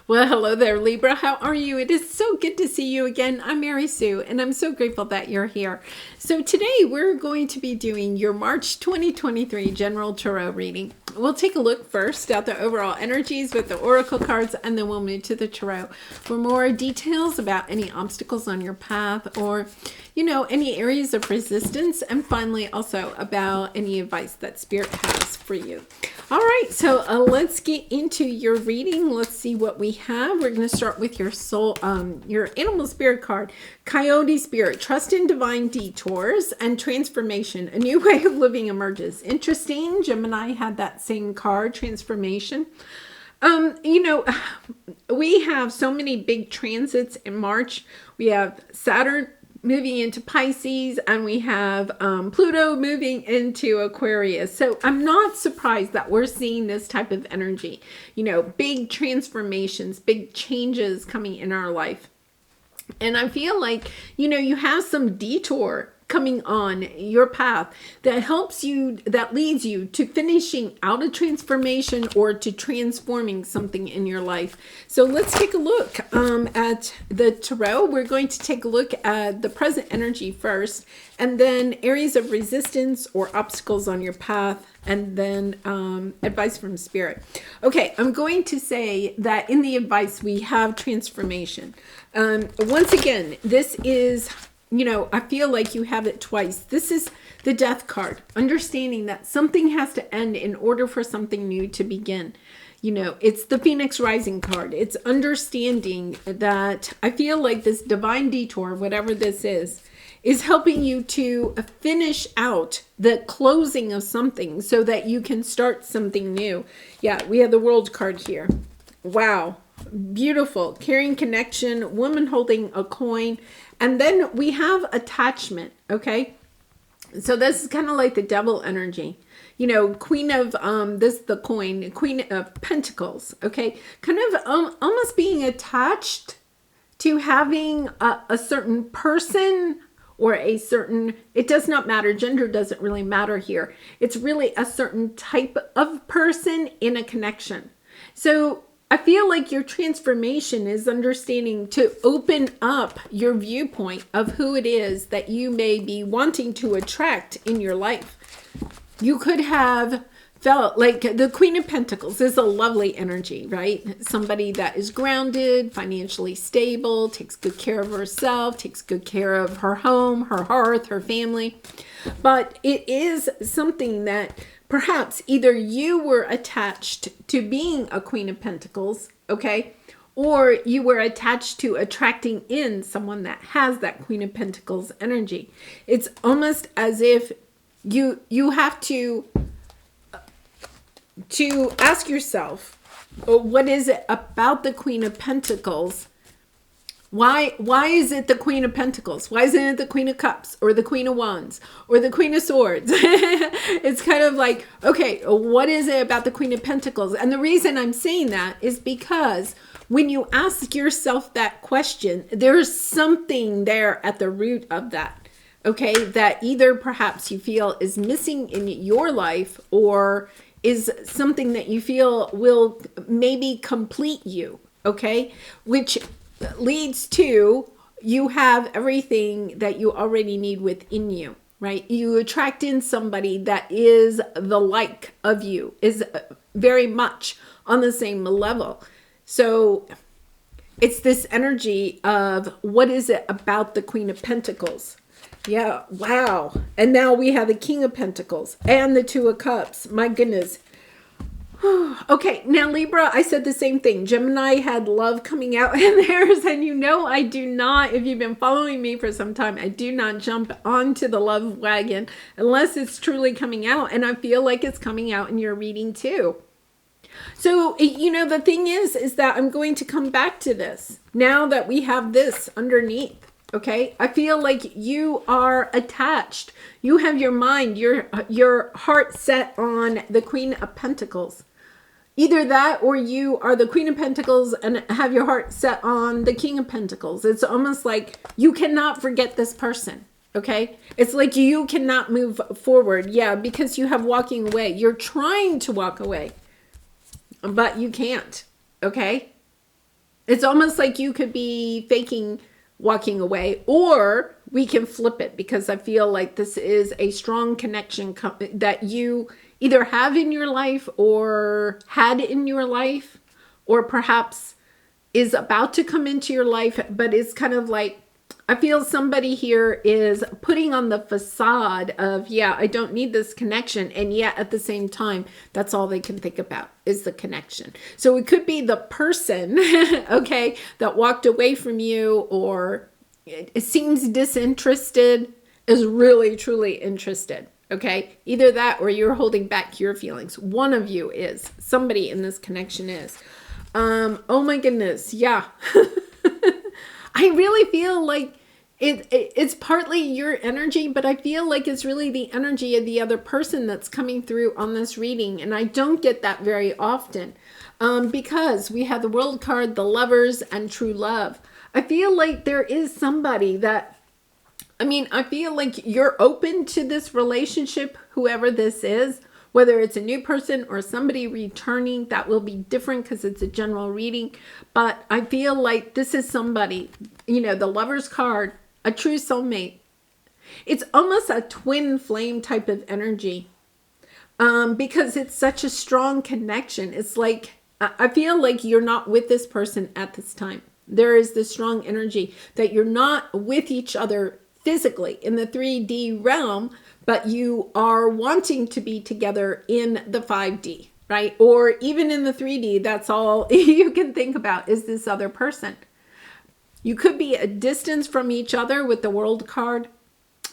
Well, hello there, Libra. How are you? It is so good to see you again. I'm Mary Sue, and I'm so grateful that you're here. So today we're going to be doing your March 2023 General Tarot reading. We'll take a look first at the overall energies with the Oracle cards, and then we'll move to the Tarot for more details about any obstacles on your path or, any areas of resistance, and finally also about any advice that Spirit has for you. All right, so let's get into your reading. Let's see what we have. We're going to start with your soul, your animal spirit card, Coyote Spirit. Trust in divine detours and transformation. A new way of living emerges. Interesting. Gemini had that same card, transformation. We have so many big transits in March. We have Saturn moving into Pisces, and we have Pluto moving into Aquarius. So I'm not surprised that we're seeing this type of energy, big transformations, big changes coming in our life. And I feel like, you have some detour coming on your path that helps you, that leads you to finishing out a transformation or to transforming something in your life. So let's take a look at the tarot. We're going to take a look at the present energy first, and then areas of resistance or obstacles on your path, and then advice from Spirit. Okay, I'm going to say that in the advice we have transformation. Once again, this is, I feel like you have it twice. This is the Death card, understanding that something has to end in order for something new to begin. It's the Phoenix Rising card. It's understanding that I feel like this divine detour, whatever this is helping you to finish out the closing of something so that you can start something new. Yeah, we have the World card here. Wow. Beautiful. Carrying connection, woman holding a coin. And then we have attachment, okay? So this is kind of like the devil energy. Queen of, the coin, Queen of Pentacles, okay? Kind of almost being attached to having a certain person or a certain, it does not matter. Gender doesn't really matter here. It's really a certain type of person in a connection. So I feel like your transformation is understanding to open up your viewpoint of who it is that you may be wanting to attract in your life. You could have felt like the Queen of Pentacles is a lovely energy, right? Somebody that is grounded, financially stable, takes good care of herself, takes good care of her home, her hearth, her family. But it is something that perhaps either you were attached to being a Queen of Pentacles, okay? Or you were attached to attracting in someone that has that Queen of Pentacles energy. It's almost as if you have to ask yourself, what is it about the Queen of Pentacles? Why is it the Queen of Pentacles? Why isn't it the Queen of Cups or the Queen of Wands or the Queen of Swords? It's kind of like, okay, what is it about the Queen of Pentacles? And the reason I'm saying that is because when you ask yourself that question, there's something there at the root of that. Okay, that either perhaps you feel is missing in your life or is something that you feel will maybe complete you, okay? Which leads to you have everything that you already need within you, right? You attract in somebody that is the like of you, is very much on the same level. So it's this energy of what is it about the Queen of Pentacles? Yeah, wow. And now we have the King of Pentacles and the Two of Cups. My goodness. Okay, now Libra, I said the same thing. Gemini had love coming out in theirs, and I do not, if you've been following me for some time, I do not jump onto the love wagon unless it's truly coming out, and I feel like it's coming out in your reading too. So, the thing is that I'm going to come back to this now that we have this underneath. Okay, I feel like you are attached. You have your mind, your heart set on the Queen of Pentacles. Either that or you are the Queen of Pentacles and have your heart set on the King of Pentacles. It's almost like you cannot forget this person. Okay, it's like you cannot move forward. Yeah, because you have walking away. You're trying to walk away, but you can't. Okay. It's almost like you could be faking walking away, or we can flip it, because I feel like this is a strong connection that you either have in your life or had in your life, or perhaps is about to come into your life. But it's kind of like, I feel somebody here is putting on the facade of, yeah, I don't need this connection. And yet at the same time, that's all they can think about is the connection. So it could be the person, okay, that walked away from you, or it seems disinterested, is really, truly interested. Okay, either that or you're holding back your feelings. One of you is. Somebody in this connection is. Oh my goodness, yeah. I really feel like it's partly your energy, but I feel like it's really the energy of the other person that's coming through on this reading. And I don't get that very often, because we have the World card, the Lovers, and True Love. I feel like there is somebody that, I feel like you're open to this relationship, whoever this is, whether it's a new person or somebody returning. That will be different because it's a general reading. But I feel like this is somebody, the Lover's card, a true soulmate. It's almost a twin flame type of energy, because it's such a strong connection. It's like, I feel like you're not with this person at this time. There is this strong energy that you're not with each other physically in the 3D realm, but you are wanting to be together in the 5D, right? Or even in the 3D, that's all you can think about is this other person. You could be a distance from each other with the World card,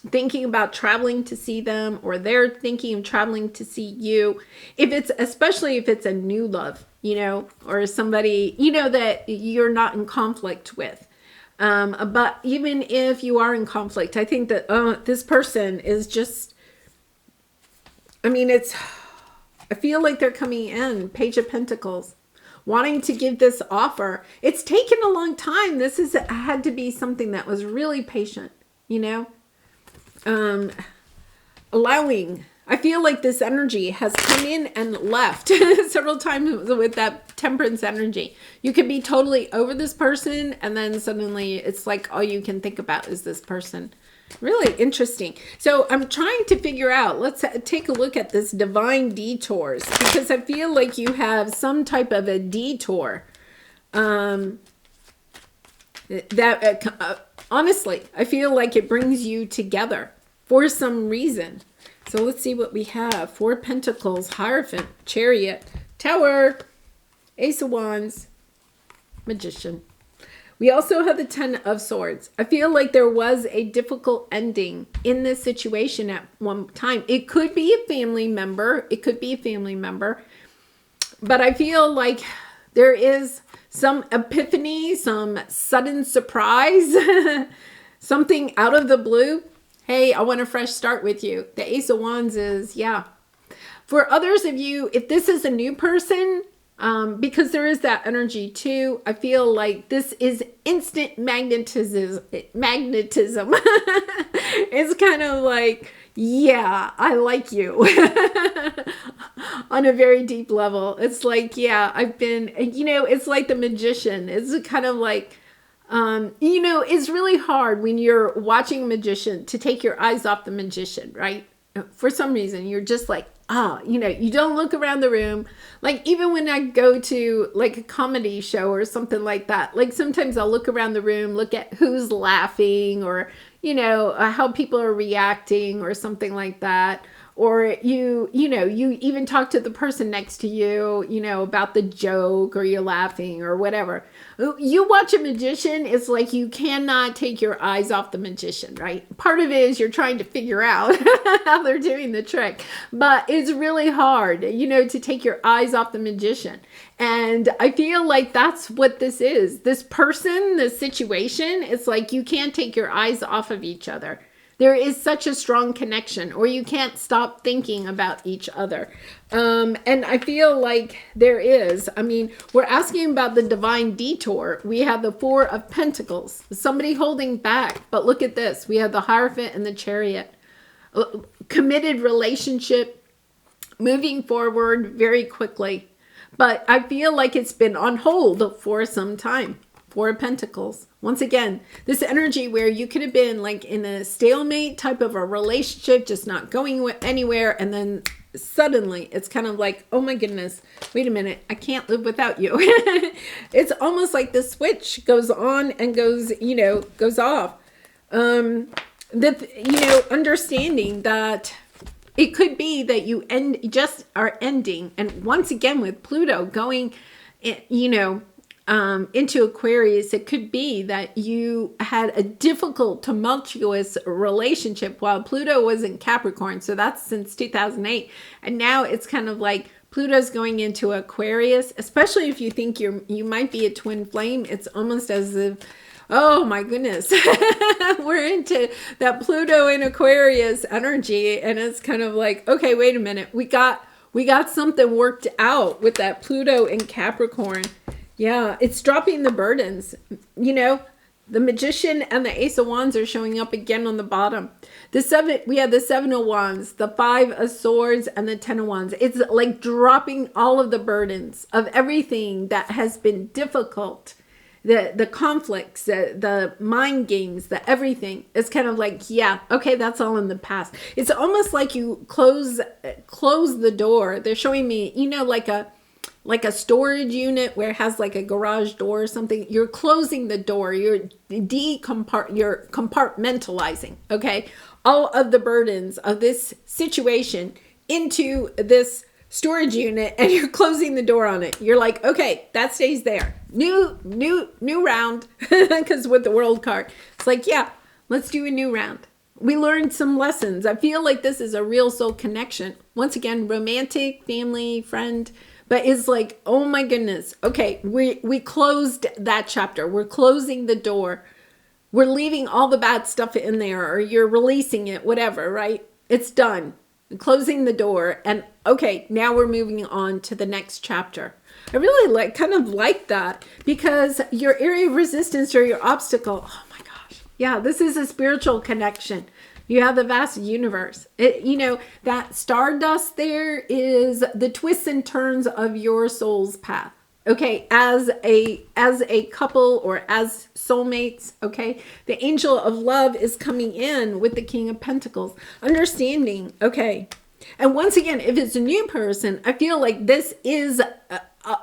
thinking about traveling to see them, or they're thinking of traveling to see you. Especially if it's a new love, or somebody, that you're not in conflict with. But even if you are in conflict, I think that this person is just, I feel like they're coming in, Page of Pentacles, wanting to give this offer. It's taken a long time. This had to be something that was really patient, allowing. I feel like this energy has come in and left several times with that Temperance energy. You could be totally over this person, and then suddenly it's like all you can think about is this person. Really interesting. So I'm trying to figure out, let's take a look at this divine detours, because I feel like you have some type of a detour. Honestly, I feel like it brings you together for some reason. So let's see what we have. 4 Pentacles, Hierophant, Chariot, Tower, Ace of Wands, Magician. We also have the 10 of Swords. I feel like there was a difficult ending in this situation at one time. It could be a family member. But I feel like there is some epiphany, some sudden surprise, something out of the blue. Hey, I want a fresh start with you. The Ace of Wands is, yeah. For others of you, if this is a new person, because there is that energy too, I feel like this is instant magnetism. It's kind of like, yeah, I like you on a very deep level. It's like, yeah, I've been, it's like the Magician. It's kind of like, it's really hard when you're watching a magician to take your eyes off the magician, right? For some reason, you're just like, you don't look around the room. Like, even when I go to like a comedy show or something like that, like sometimes I'll look around the room, look at who's laughing, or, how people are reacting or something like that. Or you even talk to the person next to you, about the joke, or you're laughing or whatever. You watch a magician, it's like you cannot take your eyes off the magician, right? Part of it is you're trying to figure out how they're doing the trick, but it's really hard, to take your eyes off the magician. And I feel like that's what this is. This person, this situation, it's like you can't take your eyes off of each other. There is such a strong connection, or you can't stop thinking about each other. And I feel like there is. We're asking about the divine detour. We have the 4 of Pentacles, somebody holding back. But look at this. We have the Hierophant and the Chariot. Committed relationship, moving forward very quickly. But I feel like it's been on hold for some time. Four of Pentacles. Once again, this energy where you could have been like in a stalemate type of a relationship, just not going anywhere. And then suddenly it's kind of like, oh my goodness, wait a minute, I can't live without you. It's almost like the switch goes on and goes, goes off. Understanding that it could be that you just are ending. And once again, with Pluto going, into Aquarius, it could be that you had a difficult, tumultuous relationship while Pluto was in Capricorn. So that's since 2008. And now it's kind of like Pluto's going into Aquarius, especially if you think you might be a twin flame. It's almost as if, oh my goodness, we're into that Pluto in Aquarius energy. And it's kind of like, okay, wait a minute. We got something worked out with that Pluto in Capricorn. Yeah, it's dropping the burdens. The Magician and the Ace of Wands are showing up again on the bottom. We have the Seven of Wands, the Five of Swords, and the Ten of Wands. It's like dropping all of the burdens of everything that has been difficult. The conflicts, the mind games, the everything. It's kind of like, yeah, okay, that's all in the past. It's almost like you close the door. They're showing me, like a storage unit where it has like a garage door or something. You're closing the door. You're compartmentalizing, okay, all of the burdens of this situation into this storage unit, and you're closing the door on it. You're like, okay, that stays there. New round, because with the World card, it's like, yeah, let's do a new round. We learned some lessons. I feel like this is a real soul connection. Once again, romantic, family, friend. But it's like, oh my goodness. Okay, we closed that chapter. We're closing the door. We're leaving all the bad stuff in there, or you're releasing it, whatever, right? It's done. Closing the door. And okay, now we're moving on to the next chapter. I really kind of like that, because your area of resistance or your obstacle, oh my gosh. Yeah, this is a spiritual connection. You have the vast universe. That stardust there is the twists and turns of your soul's path. Okay, as a couple or as soulmates, okay? The angel of love is coming in with the King of Pentacles. Understanding, okay. And once again, if it's a new person, I feel like this is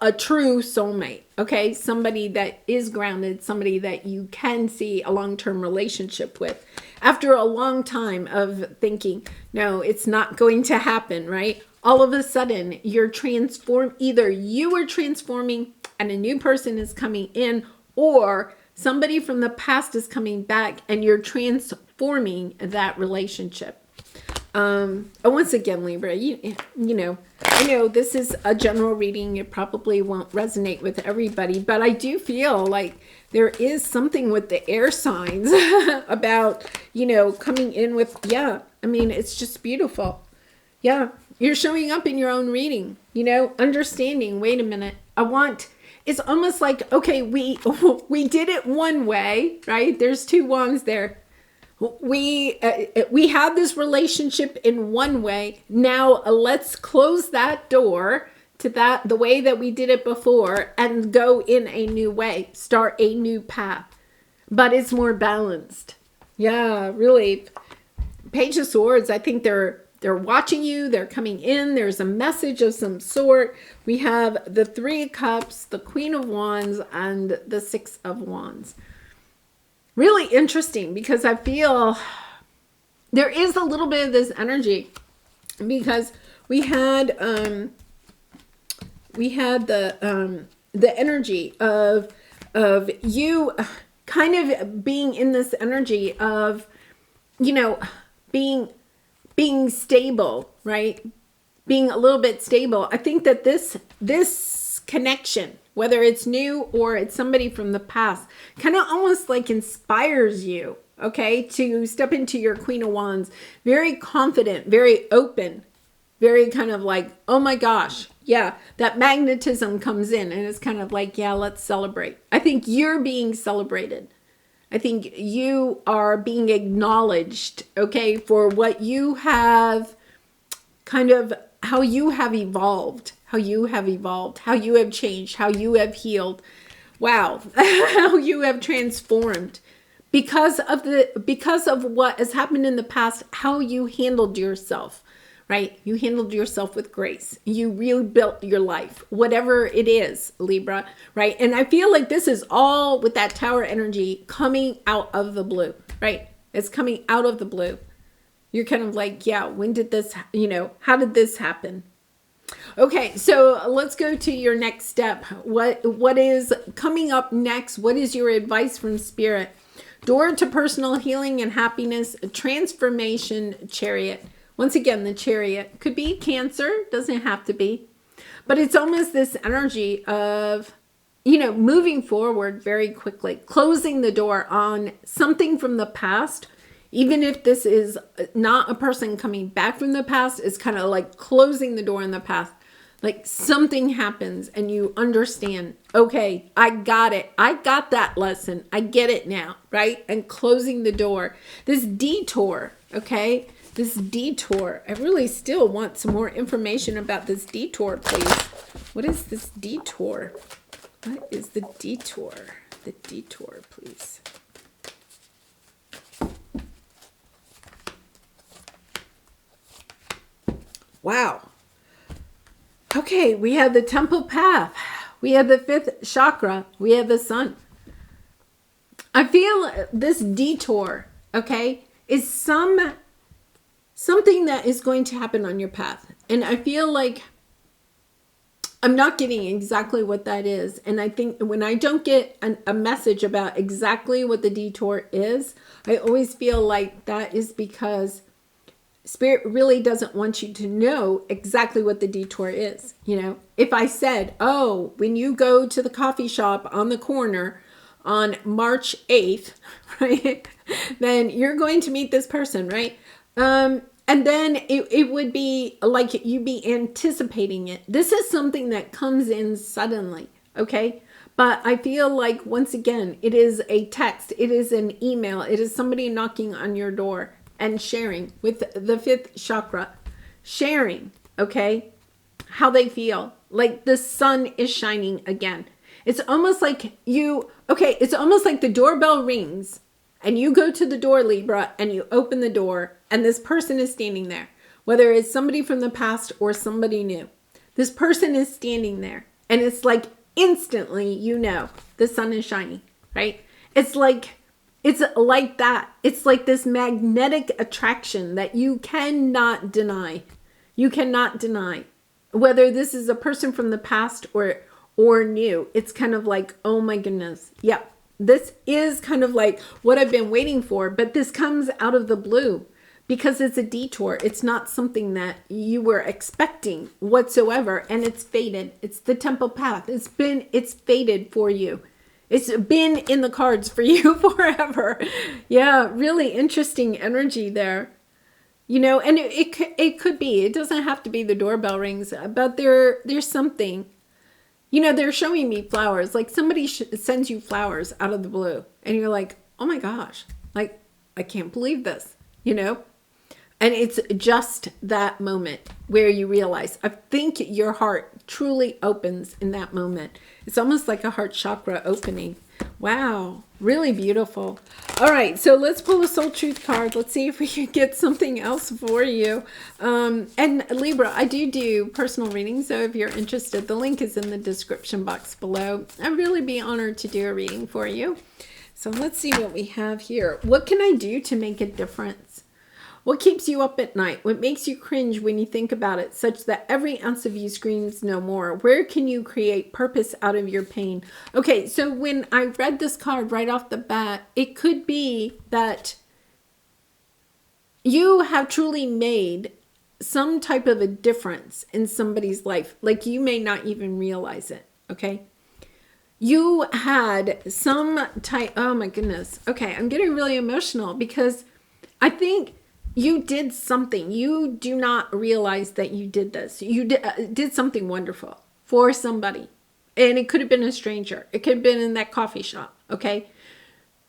a true soulmate, okay? Somebody that is grounded, somebody that you can see a long-term relationship with. After a long time of thinking, no, it's not going to happen, right? All of a sudden, you're either you are transforming and a new person is coming in, or somebody from the past is coming back and you're transforming that relationship. Once again, Libra, I know this is a general reading. It probably won't resonate with everybody, but I do feel like there is something with the air signs about, coming in with, it's just beautiful. Yeah, you're showing up in your own reading, understanding, wait a minute, it's almost like, okay, we did it one way, right? There's two wands there. We had this relationship in one way. Now let's close that door to the way that we did it before and go in a new way, start a new path. But it's more balanced. Yeah, really. Page of Swords, I think they're watching you. They're coming in. There's a message of some sort. We have the Three of Cups, the Queen of Wands, and the Six of Wands. Really interesting, because I feel there is a little bit of this energy, because we had the energy of you kind of being in this energy of, being stable, right? Being a little bit stable. I think that this connection, whether it's new or it's somebody from the past, kind of almost like inspires you, okay, to step into your Queen of Wands. Very confident, very open, very kind of like, oh my gosh, yeah, that magnetism comes in and it's kind of like, yeah, let's celebrate. I think you're being celebrated. I think you are being acknowledged, okay, for what you have, kind of how you have evolved, how you have evolved, how you have changed, how you have healed. Wow, how you have transformed because of what has happened in the past, how you handled yourself, right? You handled yourself with grace. You rebuilt your life, whatever it is, Libra, right? And I feel like this is all with that Tower energy coming out of the blue, right? It's coming out of the blue. You're kind of like, yeah, when did this, how did this happen? Okay, so let's go to your next step. What is coming up next? What is your advice from Spirit? Door to personal healing and happiness, transformation, Chariot. Once again, the Chariot could be Cancer, doesn't have to be. But it's almost this energy of, moving forward very quickly, closing the door on something from the past. Even if this is not a person coming back from the past, it's kind of like closing the door in the past. Like something happens and you understand, okay, I got it. I got that lesson. I get it now, right? And closing the door. This detour, okay? This detour. I really still want some more information about this detour, please. What is this detour? What is the detour? The detour, please. Wow. Okay, we have the temple path. We have the 5th chakra. We have the sun. I feel this detour, okay, is something that is going to happen on your path. And I feel like I'm not getting exactly what that is. And I think when I don't get a message about exactly what the detour is, I always feel like that is because Spirit really doesn't want you to know exactly what the detour is. If I said, oh, when you go to the coffee shop on the corner on March 8th, right, then you're going to meet this person, right? And then it would be like you be anticipating it. This is something that comes in suddenly, okay? But I feel like, once again, it is a text. It is an email. It is somebody knocking on your door and sharing with the 5th chakra, sharing, okay, how they feel. Like the sun is shining again. It's almost like it's almost like the doorbell rings and you go to the door, Libra, and you open the door and this person is standing there. Whether it's somebody from the past or somebody new. This person is standing there and it's like instantly, the sun is shining, right? It's like that. It's like this magnetic attraction that you cannot deny. You cannot deny. Whether this is a person from the past or new, it's kind of like, oh my goodness. Yeah, this is kind of like what I've been waiting for, but this comes out of the blue because it's a detour. It's not something that you were expecting whatsoever, and it's faded. It's the temple path. It's faded for you. It's been in the cards for you forever. Yeah, really interesting energy there. And it could be. It doesn't have to be the doorbell rings, but there's something. They're showing me flowers. Like somebody sends you flowers out of the blue. And you're like, oh my gosh. Like, I can't believe this, And it's just that moment where you realize, I think your heart truly opens in that moment. It's almost like a heart chakra opening. Wow, really beautiful. All right, so let's pull a soul truth card. Let's see if we can get something else for you. And Libra, I do personal readings, so if you're interested, the link is in the description box below. I'd really be honored to do a reading for you. So let's see what we have here. What can I do to make a difference? What keeps you up at night? What makes you cringe when you think about it, such that every ounce of you screams no more? Where can you create purpose out of your pain? Okay, so when I read this card right off the bat, it could be that you have truly made some type of a difference in somebody's life. Like you may not even realize it, okay? You had some type, oh my goodness. Okay, I'm getting really emotional because I think you did something. You do not realize that you did this. You did something wonderful for somebody. And it could have been a stranger. It could have been in that coffee shop. Okay.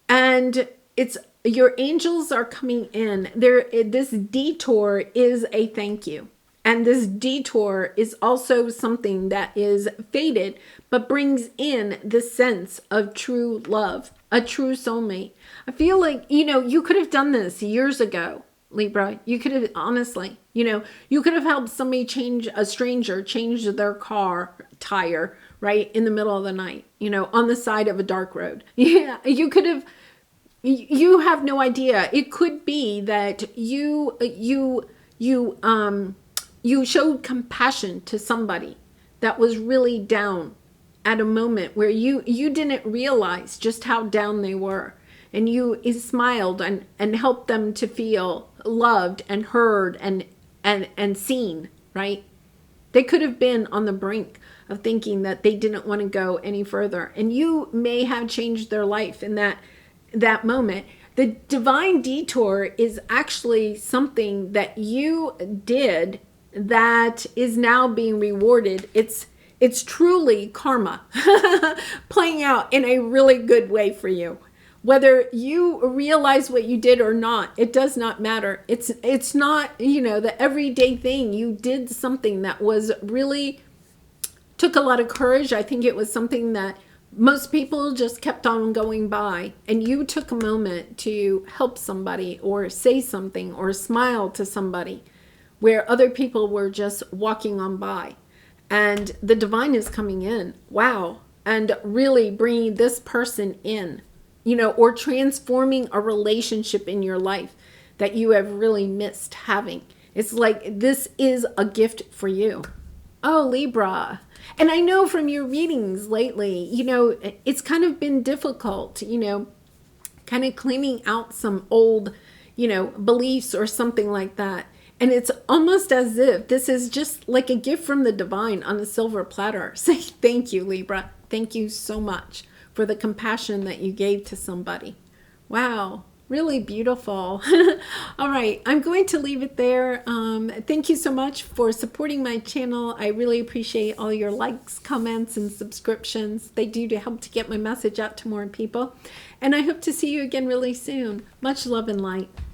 And it's your angels are coming in. This detour is a thank you. And this detour is also something that is faded, but brings in the sense of true love, a true soulmate. I feel like, you could have done this years ago, Libra. You could have, honestly, you could have helped somebody a stranger change their car tire, right, in the middle of the night, on the side of a dark road. Yeah, you could have. You have no idea. It could be that you showed compassion to somebody that was really down at a moment where you didn't realize just how down they were, and you smiled and helped them to feel loved and heard and seen, right? They could have been on the brink of thinking that they didn't want to go any further, and you may have changed their life in that moment. The divine detour is actually something that you did that is now being rewarded. It's truly karma playing out in a really good way for you. Whether you realize what you did or not, it does not matter. It's not, the everyday thing. You did something that was really took a lot of courage. I think it was something that most people just kept on going by, and you took a moment to help somebody or say something or smile to somebody where other people were just walking on by. And the divine is coming in, wow, and really bringing this person in, or transforming a relationship in your life that you have really missed having. It's like this is a gift for you. Oh, Libra. And I know from your readings lately, it's kind of been difficult, kind of cleaning out some old, beliefs or something like that. And it's almost as if this is just like a gift from the divine on a silver platter. Say thank you, Libra. Thank you so much for the compassion that you gave to somebody. Wow. Really beautiful. All right, I'm going to leave it there. Thank you so much for supporting my channel. I really appreciate all your likes, comments, and subscriptions. They do to help to get my message out to more people. And I hope to see you again really soon. Much love and light.